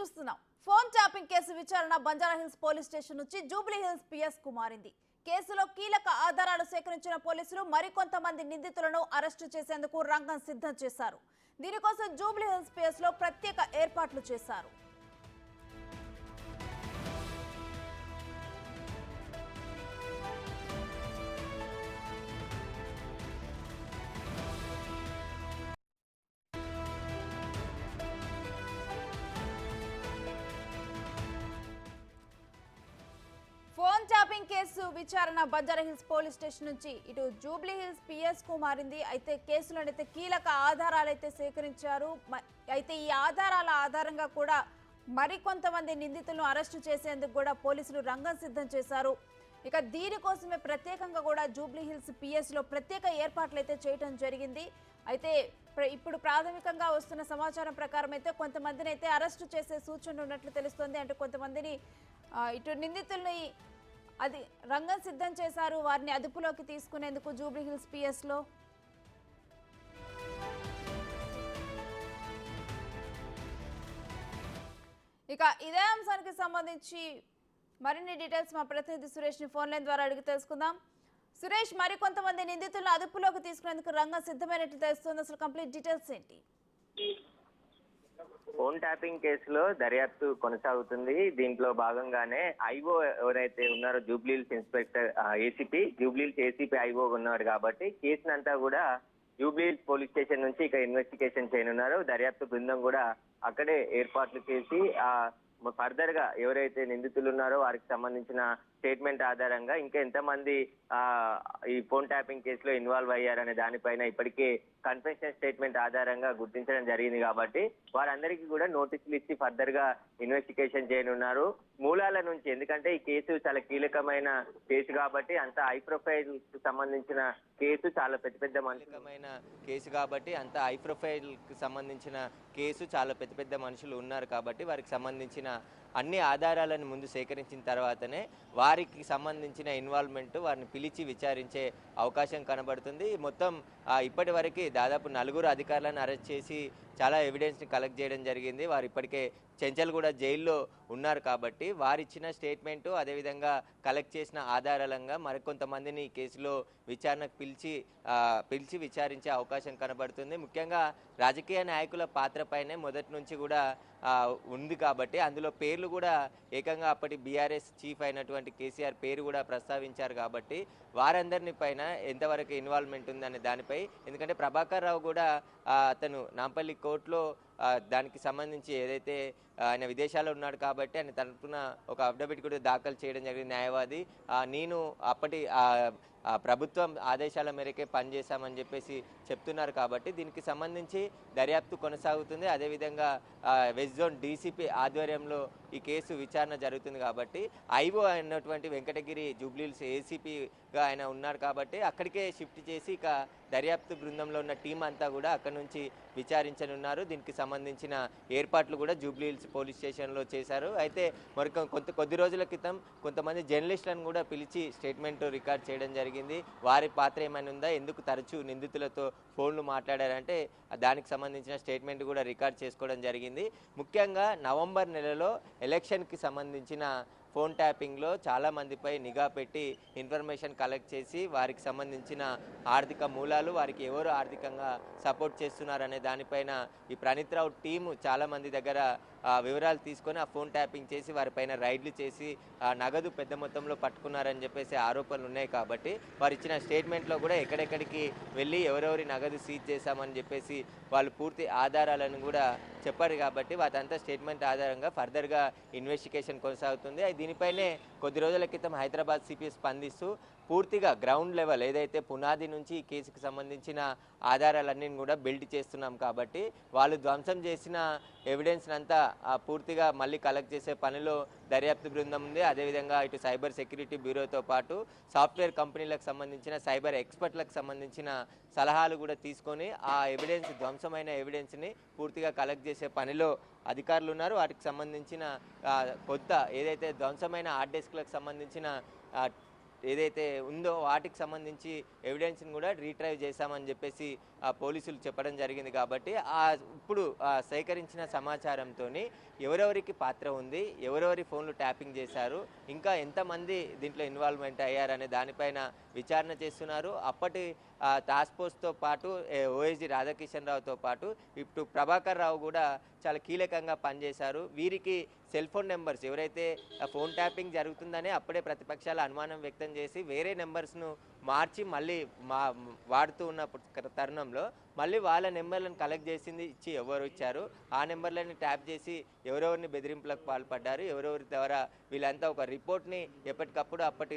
చూస్తున్నాం. Phone tapping case విచారణ Banjara Hills police station నుంచి జూబ్లీ హిల్స్ పిఎస్ కు మారింది. కేసులో కీలక ఆధారాలు సేకరించిన పోలీసులు మరికొంతమంది నిందితులను అరెస్టు చేసేందుకు రంగం సిద్ధం చేశారు. దీనికోసం జూబ్లీ హిల్స్ పిఎస్ లో ప్రత్యేక ఏర్పాట్లు చేశారు. ఫోన్ ట్యాపింగ్ కేసు విచారణ బంజారాహిల్స్ పోలీస్ స్టేషన్ నుంచి ఇటు జూబ్లీ హిల్స్ పిఎస్ కు మారింది. అయితే కేసులోనైతే కీలక ఆధారాలైతే సేకరించారు. అయితే ఈ ఆధారాల ఆధారంగా కూడా మరికొంతమంది నిందితులను అరెస్టు చేసేందుకు కూడా పోలీసులు రంగం సిద్ధం చేశారు. ఇక దీనికోసమే ప్రత్యేకంగా కూడా జూబ్లీ హిల్స్ పిఎస్ లో ప్రత్యేక ఏర్పాట్లు అయితే చేయడం జరిగింది. అయితే ఇప్పుడు ప్రాథమికంగా వస్తున్న సమాచారం ప్రకారం అయితే కొంతమందిని అయితే అరెస్టు చేసే సూచనలు ఉన్నట్లు తెలుస్తోంది. అంటే కొంతమందిని ఇటు నిందితుల్ని అది రంగం సిద్ధం చేశారు. వారిని అదుపులోకి తీసుకునేందుకు జూబ్లీ హిల్స్ పిఎస్ లో ఇక ఇదే అంశానికి సంబంధించి మరిన్ని డీటెయిల్స్ మా ప్రతినిధి సురేష్ ని ఫోన్ లైన్ ద్వారా అడిగి తెలుసుకుందాం. సురేష్, మరికొంతమంది నిందితులను అదుపులోకి తీసుకునేందుకు రంగం సిద్ధమైనట్లు తెలుస్తుంది. అసలు కంప్లీట్ డీటెయిల్స్ ఏంటి? ఫోన్ ట్యాపింగ్ కేసులో దర్యాప్తు కొనసాగుతుంది. దీంట్లో భాగంగానే ఐఓ ఎవరైతే ఉన్నారో Jubilee Hills inspector Jubilee Hills ACP IO ఉన్నారు కాబట్టి కేసునంతా కూడా జూబ్లీహిల్స్ పోలీస్ స్టేషన్ నుంచి ఇక ఇన్వెస్టిగేషన్ చేయనున్నారు. దర్యాప్తు బృందం కూడా అక్కడే ఏర్పాట్లు చేసి ఫర్దర్ గా ఎవరైతే నిందితులు ఉన్నారో వారికి సంబంధించిన స్టేట్మెంట్ ఆధారంగా ఇంకా ఎంతమంది ఈ ఫోన్ ట్యాపింగ్ కేసులో ఇన్వాల్వ్ అయ్యారనే దానిపైన ఇప్పటికే కన్ఫెషన్ స్టేట్మెంట్ ఆధారంగా గుర్తించడం జరిగింది కాబట్టి వారందరికీ కూడా నోటీసులు ఇచ్చి ఫర్దర్ గా ఇన్వెస్టిగేషన్ చేయనున్నారు. మూలాల నుంచి, ఎందుకంటే ఈ కేసు చాలా కీలకమైన కేసు కాబట్టి అంత హై ప్రొఫైల్ కు సంబంధించిన కేసు, చాలా పెద్ద మనుషులమైన కేసు కాబట్టి అంత హై ప్రొఫైల్ కు సంబంధించిన కేసు, చాలా పెద్ద మనుషులు ఉన్నారు కాబట్టి వారికి సంబంధించిన అన్ని ఆధారాలను ముందు సేకరించిన తర్వాతనే వారికి సంబంధించిన ఇన్వాల్వ్మెంట్ వారిని పిలిచి విచారించే అవకాశం కనబడుతుంది. మొత్తం ఇప్పటి వరకు దాదాపు 4 అధికారులను అరెస్ట్ చేసి చాలా ఎవిడెన్స్ని కలెక్ట్ చేయడం జరిగింది. వారు ఇప్పటికే చెంచల్గూడ జైల్లో ఉన్నారు కాబట్టి వారిచ్చిన స్టేట్మెంటు అదేవిధంగా కలెక్ట్ చేసిన ఆధారాలంగా మరికొంతమందిని ఈ కేసులో విచారణకు పిలిచి విచారించే అవకాశం కనబడుతుంది. ముఖ్యంగా రాజకీయ నాయకుల పాత్రపైనే మొదటి నుంచి కూడా ఉంది కాబట్టి అందులో పేర్లు కూడా ఏకంగా అప్పటి బీఆర్ఎస్ చీఫ్ అయినటువంటి కేసీఆర్ పేరు కూడా ప్రస్తావించారు కాబట్టి వారందరిని పైన ఎంతవరకు ఇన్వాల్వ్మెంట్ ఉందనే దానిపై, ఎందుకంటే ప్రభాకర్ రావు కూడా అతను నాంపల్లి కోర్టులో దానికి సంబంధించి ఏదైతే ఆయన విదేశాల్లో ఉన్నాడు కాబట్టి ఆయన తరపున ఒక అఫిడవిట్ కూడా దాఖలు చేయడం జరిగింది న్యాయవాది. నేను అప్పటి ప్రభుత్వం ఆదేశాల మేరకే పనిచేశామని చెప్పేసి చెప్తున్నారు కాబట్టి దీనికి సంబంధించి దర్యాప్తు కొనసాగుతుంది. అదేవిధంగా వెస్ట్ జోన్ డీసీపీ ఆధ్వర్యంలో ఈ కేసు విచారణ జరుగుతుంది కాబట్టి ఐఓ అయినటువంటి వెంకటగిరి జూబ్లీహిల్స్ ఏసీపీగా ఆయన ఉన్నారు కాబట్టి అక్కడికే షిఫ్ట్ చేసి ఇక దర్యాప్తు బృందంలో ఉన్న టీం అంతా కూడా అక్కడ నుంచి విచారించనున్నారు. దీనికి సంబంధించిన ఏర్పాట్లు కూడా జూబ్లీహిల్స్ పోలీస్ స్టేషన్లో చేశారు. అయితే కొద్ది రోజుల క్రితం కొంతమంది జర్నలిస్టులను కూడా పిలిచి స్టేట్మెంట్ రికార్డ్ చేయడం జరిగింది. వారి పాత్ర ఏమైనా ఉందా, ఎందుకు తరచూ నిందితులతో ఫోన్లు మాట్లాడారంటే దానికి సంబంధించిన స్టేట్మెంట్ కూడా రికార్డ్ చేసుకోవడం జరిగింది. ముఖ్యంగా నవంబర్ నెలలో ఎలక్షన్కి సంబంధించిన ఫోన్ ట్యాపింగ్లో చాలామందిపై నిఘా పెట్టి ఇన్ఫర్మేషన్ కలెక్ట్ చేసి వారికి సంబంధించిన ఆర్థిక మూలాలు, వారికి ఎవరు ఆర్థికంగా సపోర్ట్ చేస్తున్నారనే దానిపైన ఈ ప్రణీత్ రావు టీము చాలామంది దగ్గర వివరాలు తీసుకొని ఆ ఫోన్ ట్యాపింగ్ చేసి వారిపైన రైడ్లు చేసి నగదు పెద్ద మొత్తంలో పట్టుకున్నారని చెప్పేసి ఆరోపణలు ఉన్నాయి కాబట్టి వారు ఇచ్చిన స్టేట్మెంట్లో కూడా ఎక్కడెక్కడికి వెళ్ళి ఎవరెవరి నగదు సీజ్ చేశామని చెప్పేసి వాళ్ళు పూర్తి ఆధారాలను కూడా చెప్పారు కాబట్టి వాటంతా స్టేట్మెంట్ ఆధారంగా ఫర్దర్గా ఇన్వెస్టిగేషన్ కొనసాగుతుంది. దీనిపైనే కొద్ది రోజుల క్రితం హైదరాబాద్ సిపి స్పందిస్తూ పూర్తిగా గ్రౌండ్ లెవెల్ ఏదైతే పునాది నుంచి ఈ కేసుకు సంబంధించిన ఆధారాలన్నీ కూడా బిల్డ్ చేస్తున్నాం కాబట్టి వాళ్ళు ధ్వంసం చేసిన ఎవిడెన్స్ అంతా పూర్తిగా మళ్ళీ కలెక్ట్ చేసే పనిలో దర్యాప్తు బృందం ఉంది. అదేవిధంగా ఇటు సైబర్ సెక్యూరిటీ బ్యూరోతో పాటు సాఫ్ట్వేర్ కంపెనీలకు సంబంధించిన సైబర్ ఎక్స్పర్ట్లకు సంబంధించిన సలహాలు కూడా తీసుకొని ఆ ఎవిడెన్స్, ధ్వంసమైన ఎవిడెన్స్ని పూర్తిగా కలెక్ట్ చేసే పనిలో అధికారులు ఉన్నారు. వాటికి సంబంధించిన కొత్త ఏదైతే ధ్వంసమైన హార్డ్ డిస్క్లకు సంబంధించిన ఏదైతే ఉందో వాటికి సంబంధించి ఎవిడెన్స్ని కూడా రీట్రైవ్ చేశామని చెప్పేసి పోలీసులు చెప్పడం జరిగింది. కాబట్టి ఇప్పుడు సేకరించిన సమాచారంతో ఎవరెవరికి పాత్ర ఉంది, ఎవరెవరి ఫోన్లు ట్యాపింగ్ చేశారు, ఇంకా ఎంతమంది దీంట్లో ఇన్వాల్వ్మెంట్ అయ్యారనే దానిపైన విచారణ చేస్తున్నారు. అప్పటి టాస్క్ ఫోర్స్తో పాటు ఓఎస్డి రాధాకిషన్ రావుతో పాటు ఇప్పుడు ప్రభాకర్ రావు కూడా చాలా కీలకంగా పనిచేశారు. వీరికి సెల్ ఫోన్ నెంబర్స్ ఎవరైతే ఫోన్ ట్యాపింగ్ జరుగుతుందనే అప్పుడే ప్రతిపక్షాలు అనుమానం వ్యక్తం చేసి వేరే నెంబర్స్ను మార్చి మళ్ళీ వాడుతూ ఉన్న తరుణంలో మళ్ళీ వాళ్ళ నెంబర్లను కలెక్ట్ చేసింది ఇచ్చి ఎవరు ఇచ్చారు, ఆ నెంబర్లని ట్యాప్ చేసి ఎవరెవరిని బెదిరింపులకు పాల్పడ్డారు, ఎవరెవరి ద్వారా వీళ్ళంతా ఒక రిపోర్ట్ని ఎప్పటికప్పుడు అప్పటి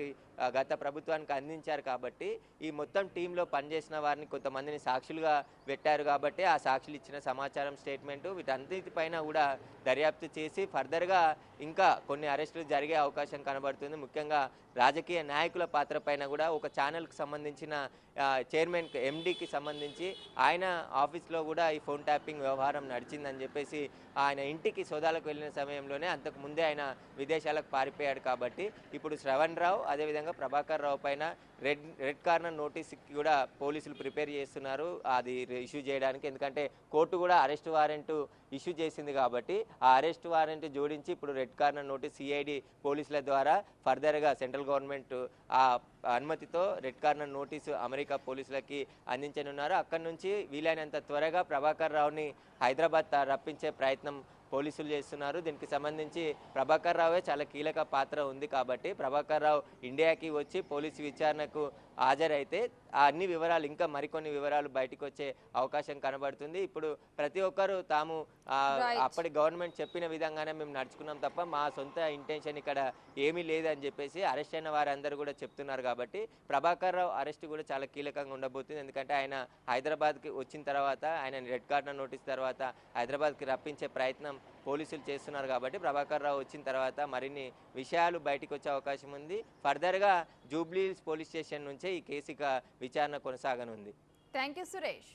గత ప్రభుత్వానికి అందించారు. కాబట్టి ఈ మొత్తం టీంలో పనిచేసిన వారిని కొంతమందిని సాక్షులుగా పెట్టారు. కాబట్టి ఆ సాక్షులు ఇచ్చిన సమాచారం, స్టేట్మెంటు వీటన్నిటిపైన కూడా దర్యాప్తు చేసి ఫర్దర్గా ఇంకా కొన్ని అరెస్టులు జరిగే అవకాశం కనబడుతుంది. ముఖ్యంగా రాజకీయ నాయకుల పాత్ర పైన కూడా ఒక ఛానల్కి సంబంధించిన చైర్మన్ ఎండీకి సంబంధించి ఆయన ఆఫీస్లో కూడా ఈ ఫోన్ ట్యాపింగ్ వ్యవహారం నడిచిందని చెప్పేసి ఆయన ఇంటికి సోదాలకు వెళ్ళిన సమయంలోనే అంతకు ముందే ఆయన విదేశాలకు పారిపోయాడు. కాబట్టి ఇప్పుడు శ్రవణ్ రావు అదేవిధంగా ప్రభాకర్ రావు పైన రెడ్ కార్నర్ నోటీస్కి కూడా పోలీసులు ప్రిపేర్ చేస్తున్నారు అది ఇష్యూ చేయడానికి. ఎందుకంటే కోర్టు కూడా అరెస్ట్ వారెంట్ ఇష్యూ చేసింది కాబట్టి ఆ అరెస్ట్ వారెంట్ జోడించి ఇప్పుడు రెడ్ కార్నర్ నోటీస్ సిఐడి పోలీసుల ద్వారా ఫర్దర్గా సెంట్రల్ గవర్నమెంట్ ఆ అనుమతితో రెడ్ కార్నర్ నోటీసు అమెరికా పోలీసులకి అందించనున్నారు. అక్కడి నుంచి వీలైనంత త్వరగా ప్రభాకర్ రావుని హైదరాబాద్ రప్పించే ప్రయత్నం పోలీసులు చేస్తున్నారు. దీనికి సంబంధించి ప్రభాకర్ రావే చాలా కీలక పాత్ర ఉంది. కాబట్టి ప్రభాకర్ రావు ఇండియాకి వచ్చి పోలీసు విచారణకు హాజరైతే ఆ అన్ని వివరాలు ఇంకా మరికొన్ని వివరాలు బయటకు వచ్చే అవకాశం కనబడుతుంది. ఇప్పుడు ప్రతి ఒక్కరు తాము అప్పటి గవర్నమెంట్ చెప్పిన విధంగానే మేము నడుచుకున్నాం తప్ప మా సొంత ఇంటెన్షన్ ఇక్కడ ఏమీ లేదని చెప్పేసి అరెస్ట్ అయిన వారందరూ కూడా చెప్తున్నారు. కాబట్టి ప్రభాకర్ రావు అరెస్ట్ కూడా చాలా కీలకంగా ఉండబోతుంది. ఎందుకంటే ఆయన హైదరాబాద్కి వచ్చిన తర్వాత ఆయన రెడ్ కార్నర్ నోటీస్ తర్వాత హైదరాబాద్కి రప్పించే ప్రయత్నం పోలీసులు చేస్తున్నారు. కాబట్టి ప్రభాకర్ రావు వచ్చిన తర్వాత మరిన్ని విషయాలు బయటకు వచ్చే అవకాశం ఉంది. ఫర్దర్గా జూబ్లీ హిల్స్ పోలీస్ స్టేషన్ నుంచే ఈ కేసు విచారణ కొనసాగనుంది. Thank you Suresh.